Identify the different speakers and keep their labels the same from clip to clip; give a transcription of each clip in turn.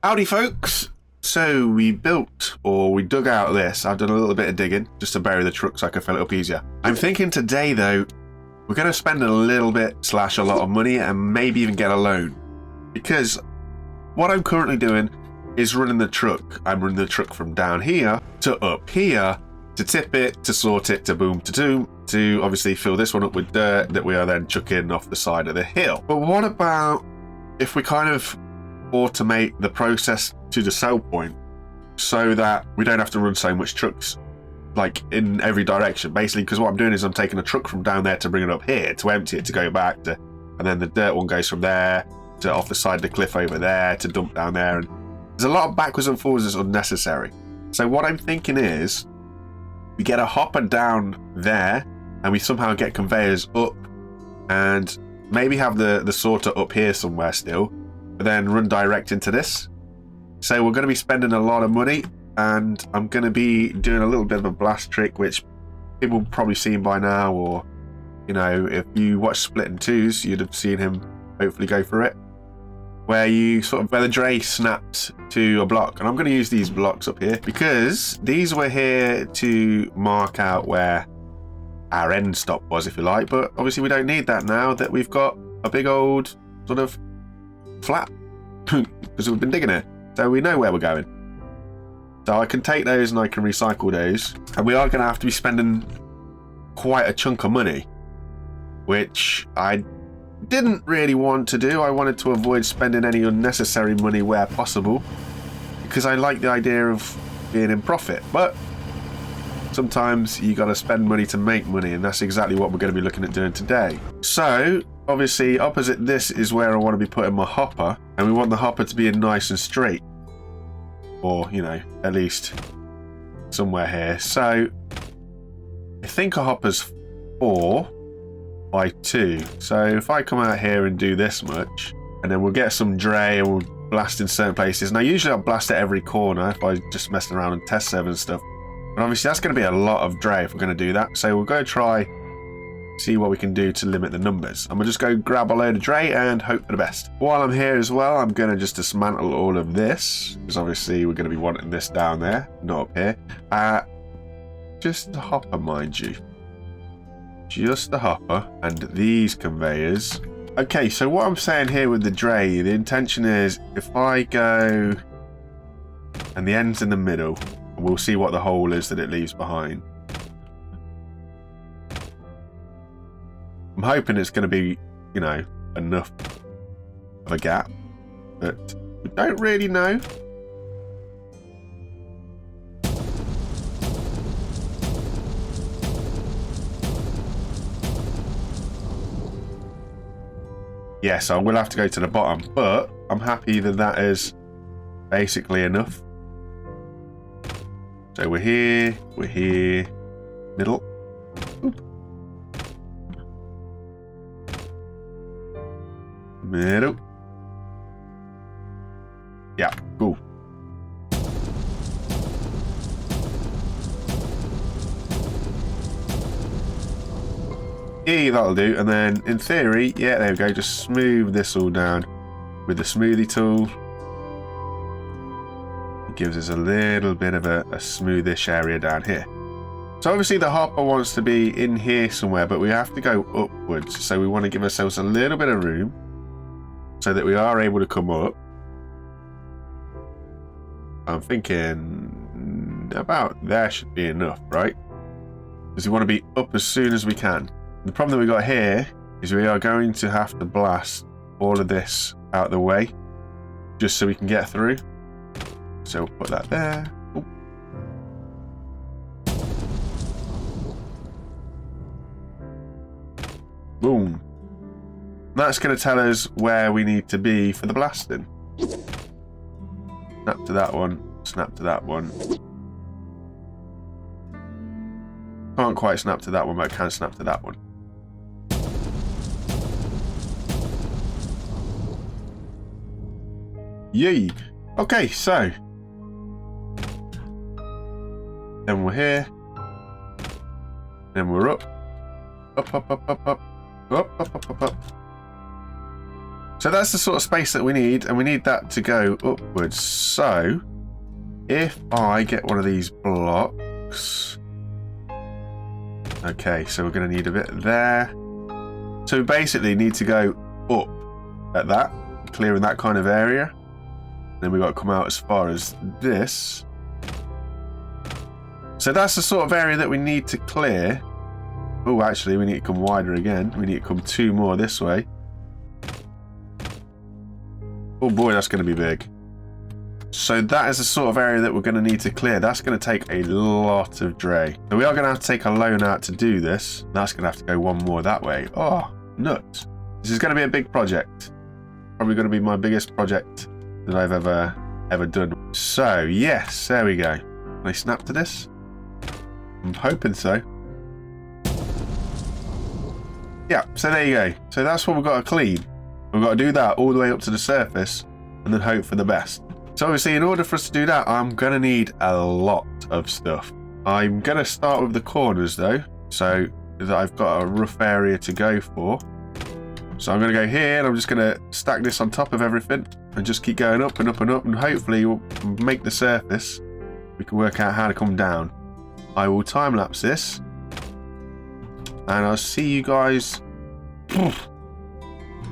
Speaker 1: Howdy folks! So we built, or we dug out this. I've done a little bit of digging just to bury the truck so I can fill it up easier. I'm thinking today though, we're going to spend a little bit / a lot of money and maybe even get a loan. Because what I'm currently doing is running the truck. I'm running the truck from down here to up here to tip it, to sort it, to boom, to doom, to obviously fill this one up with dirt that we are then chucking off the side of the hill. But what about if we kind of automate the process to the sell point so that we don't have to run so much trucks like in every direction, basically? Because what I'm doing is I'm taking a truck from down there to bring it up here to empty it to go back to, and then the dirt one goes from there to off the side of the cliff over there to dump down there, and there's a lot of backwards and forwards that's unnecessary. So what I'm thinking is we get a hopper down there and we somehow get conveyors up and maybe have the sorter up here somewhere still, but then run direct into this. So we're going to be spending a lot of money, and I'm going to be doing a little bit of a blast trick, which people have probably seen by now, or, you know, if you watch Split in Twos, you'd have seen him hopefully go for it, where the dray snaps to a block. And I'm going to use these blocks up here because these were here to mark out where our end stop was, if you like, but obviously we don't need that now that we've got a big old sort of flat because we've been digging it, so we know where we're going. So I can take those and I can recycle those, and we are going to have to be spending quite a chunk of money, which I didn't really want to do. I wanted to avoid spending any unnecessary money where possible because I like the idea of being in profit, but sometimes you got to spend money to make money, and that's exactly what we're going to be looking at doing today. So obviously opposite this is where I want to be putting my hopper, and we want the hopper to be nice and straight, or, you know, at least somewhere here. So I think a hopper's 4 by 2. So if I come out here and do this much, and then we'll get some dray and we'll blast in certain places. Now usually I'll blast at every corner if I just messing around and test server and stuff, but obviously that's going to be a lot of dray if we're going to do that. So we'll go try see what we can do to limit the numbers. I'm gonna just go grab a load of dray and hope for the best. While I'm here as well, I'm gonna just dismantle all of this, because obviously we're gonna be wanting this down there, not up here. Just the hopper, mind you. Just the hopper and these conveyors. Okay, so what I'm saying here with the dray, the intention is if I go and the end's in the middle, we'll see what the hole is that it leaves behind. I'm hoping it's going to be, you know, enough of a gap, but we don't really know. Yes, I will have to go to the bottom, but I'm happy that that is basically enough. So we're here, middle. Oop. Middle. Yeah, cool. Yeah, that'll do. And then in theory, yeah, there we go. Just smooth this all down with the smoothie tool. It gives us a little bit of a smoothish area down here. So obviously the hopper wants to be in here somewhere, but we have to go upwards. So we want to give ourselves a little bit of room so that we are able to come up. I'm thinking about there should be enough, right? Because we want to be up as soon as we can. The problem that we got here is we are going to have to blast all of this out of the way just so we can get through. So we'll put that there. Ooh. Boom. That's going to tell us where we need to be for the blasting. Snap to that one, snap to that one. Can't quite snap to that one, but I can snap to that one. Yay! Okay, so then we're here. Then we're up. Up, up, up, up, up. Up, up, up, up, up. So that's the sort of space that we need, and we need that to go upwards. So if I get one of these blocks, okay, so we're going to need a bit there. So we basically need to go up at that, clearing that kind of area. Then we've got to come out as far as this. So that's the sort of area that we need to clear. Oh, actually, we need to come wider again. We need to come 2 more this way. Oh boy, that's going to be big. So that is the sort of area that we're going to need to clear. That's going to take a lot of dray. So we are going to have to take a loan out to do this. That's going to have to go 1 more that way. Oh, nuts. This is going to be a big project. Probably going to be my biggest project that I've ever done. So, yes, there we go. Can I snap to this? I'm hoping so. Yeah, so there you go. So that's what we've got to clean. We've got to do that all the way up to the surface and then hope for the best. So obviously in order for us to do that, I'm going to need a lot of stuff. I'm going to start with the corners though, so that I've got a rough area to go for. So I'm going to go here and I'm just going to stack this on top of everything and just keep going up and up and up, and hopefully we'll make the surface. We can work out how to come down. I will time-lapse this and I'll see you guys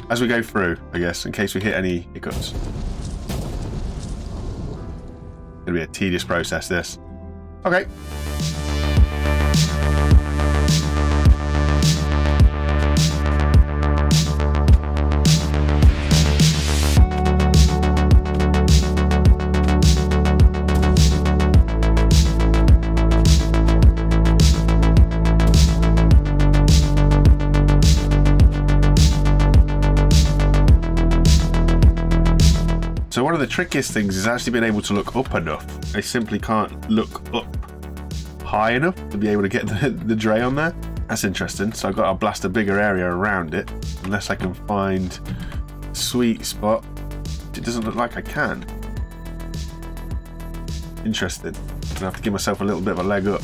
Speaker 1: as we go through, I guess, in case we hit any hiccups. It's going to be a tedious process, this. Okay. So one of the trickiest things is actually being able to look up enough. I simply can't look up high enough to be able to get the dray on there. That's interesting. So I've got to blast a bigger area around it, unless I can find a sweet spot. It doesn't look like I can. Interesting. I'm going to have to give myself a little bit of a leg up.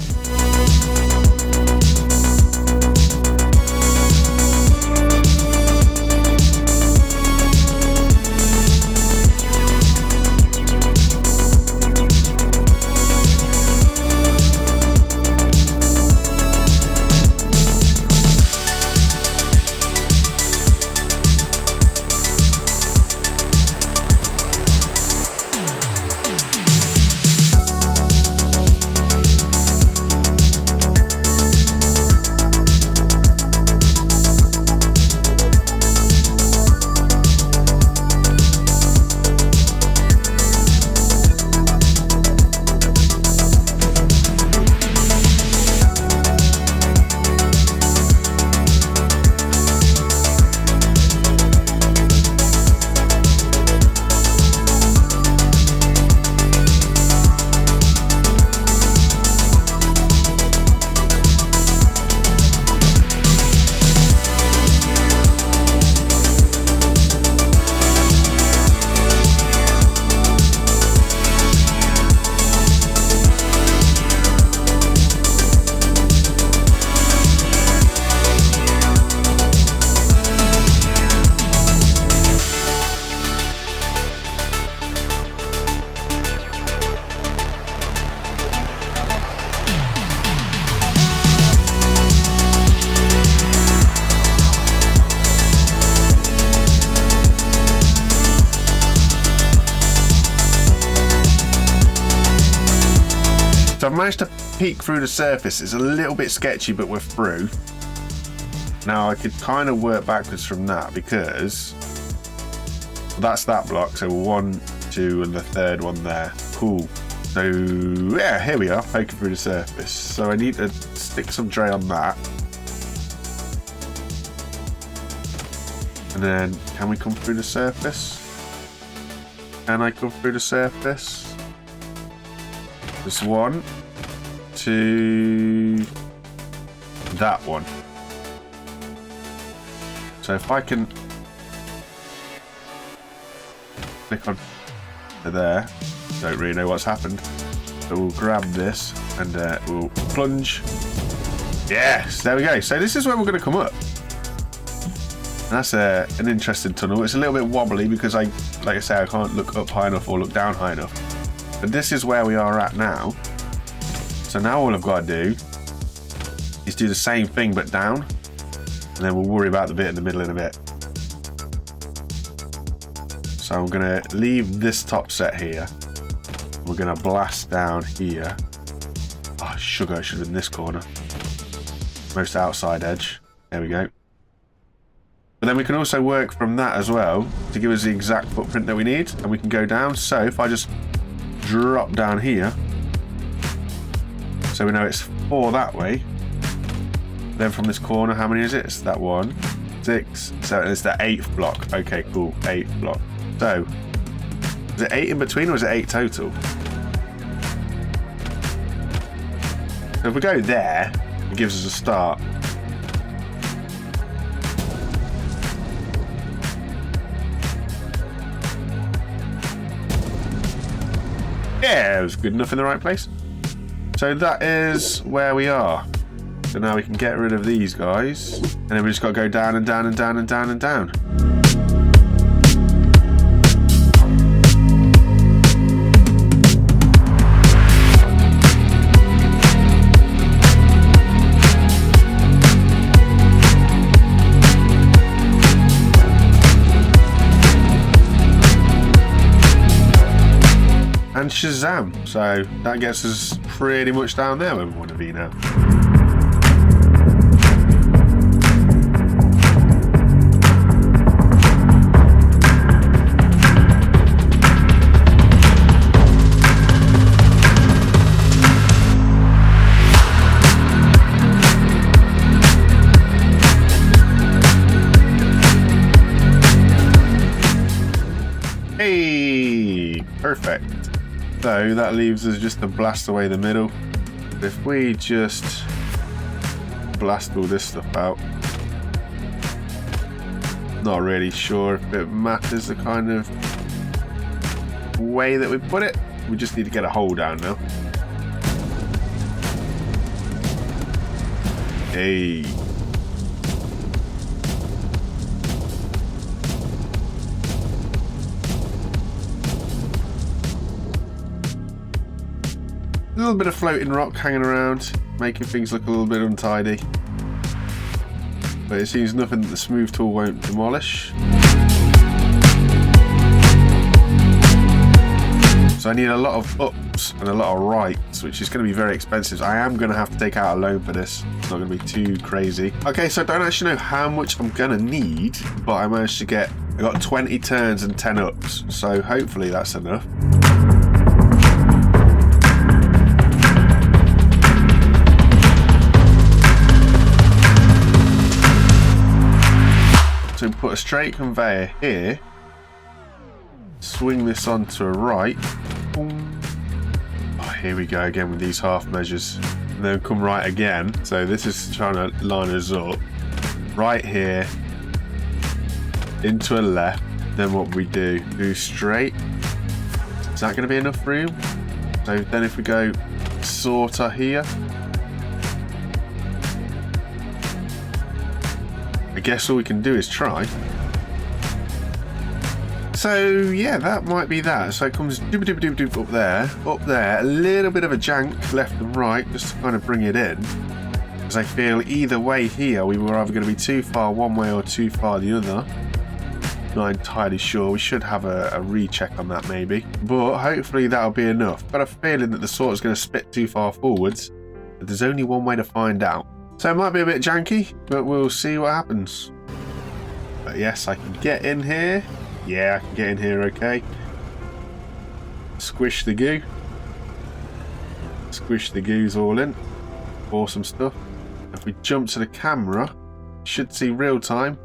Speaker 1: So I've managed to peek through the surface. It's a little bit sketchy, but we're through. Now I could kind of work backwards from that because that's that block. So 1, 2, and the third one there. Cool. So yeah, here we are, poking through the surface. So I need to stick some tray on that. And then, can we come through the surface? Can I come through the surface? This 1, 2, that one. So if I can click on to there, don't really know what's happened. So we'll grab this and we'll plunge. Yes, there we go. So this is where we're going to come up. That's an interesting tunnel. It's a little bit wobbly because like I say, I can't look up high enough or look down high enough. But this is where we are at now. So now all I've got to do is do the same thing but down. And then we'll worry about the bit in the middle in a bit. So I'm going to leave this top set here. We're going to blast down here. Oh, sugar, I should have been in this corner. Most outside edge. There we go. But then we can also work from that as well to give us the exact footprint that we need. And we can go down. So if I just drop down here, so we know it's 4 that way. Then from this corner, how many is it? It's that 1, 6, 7. It's the 8th block. Okay, cool. 8th block. So, is it 8 in between or is it 8 total? So if we go there, it gives us a start. Yeah, it was good enough in the right place. So that is where we are. So now we can get rid of these guys. And then we just got to go down and down and down and down and down. And Shazam. So that gets us pretty much down there where we want to be now. Hey, perfect. So that leaves us just to blast away the middle. If we just blast all this stuff out, not really sure if it matters the kind of way that we put it. We just need to get a hole down now. Hey. A little bit of floating rock hanging around, making things look a little bit untidy. But it seems nothing that the smooth tool won't demolish. So I need a lot of ups and a lot of rights, which is going to be very expensive. I am going to have to take out a loan for this. It's not going to be too crazy. Okay, so I don't actually know how much I'm going to need, but I managed to get, I got 20 turns and 10 ups. So hopefully that's enough. So put a straight conveyor here, swing this onto a right. Oh, here we go again with these half measures. And then come right again. So this is trying to line us up. Right here, into a left. Then what we do straight. Is that going to be enough room? So then if we go sort of here. I guess all we can do is try. So yeah, that might be that. So it comes doop doop doop doop up there, a little bit of a jank left and right, just to kind of bring it in. Because I feel either way here, we were either going to be too far one way or too far the other. Not entirely sure. We should have a recheck on that maybe. But hopefully that'll be enough. Got a feeling that the sorter's going to spit too far forwards. But there's only one way to find out. So it might be a bit janky, but we'll see what happens. But yes, I can get in here. Yeah, I can get in here okay. Squish the goo. Squish the goos all in. Awesome stuff. If we jump to the camera, you should see real time.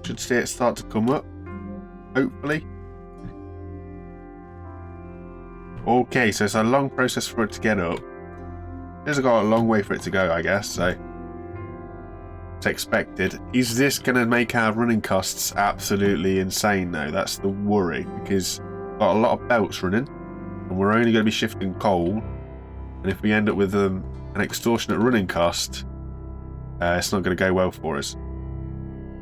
Speaker 1: Should see it start to come up. Hopefully. Okay, so it's a long process for it to get up. It's got a long way for it to go, I guess, so it's expected. Is this going to make our running costs absolutely insane, though? That's the worry, because we've got a lot of belts running, and we're only going to be shifting coal, and if we end up with an extortionate running cost, it's not going to go well for us.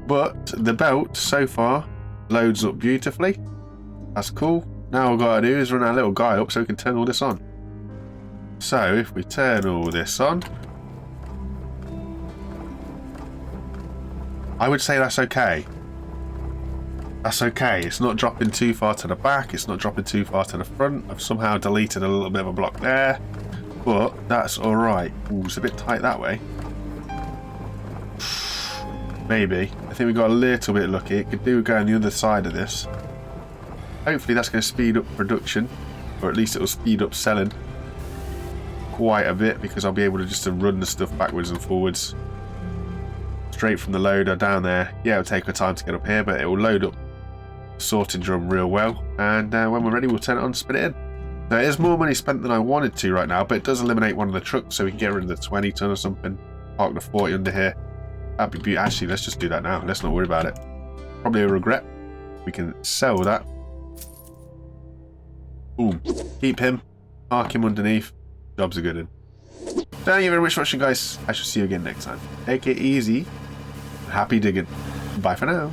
Speaker 1: But the belt so far loads up beautifully. That's cool. Now all we've got to do is run our little guy up so we can turn all this on. So if we turn all this on, I would say that's okay. That's okay. It's not dropping too far to the back. It's not dropping too far to the front. I've somehow deleted a little bit of a block there. But that's alright. Ooh, it's a bit tight that way. Maybe. I think we got a little bit lucky. It could do go on the other side of this. Hopefully that's going to speed up production. Or at least it will speed up selling quite a bit, because I'll be able to just run the stuff backwards and forwards. Straight from the loader down there. Yeah, it'll take a time to get up here, but it will load up the sorting drum real well. And when we're ready, we'll turn it on and spin it in. Now, it is more money spent than I wanted to right now, but it does eliminate one of the trucks, so we can get rid of the 20 ton or something. Park the 40 under here. That'd be beautiful. Actually, let's just do that now. Let's not worry about it. Probably a regret. We can sell that. Boom. Keep him. Park him underneath. Jobs are good in. Thank you very much for watching, guys. I shall see you again next time. Take it easy. Happy digging. Bye for now.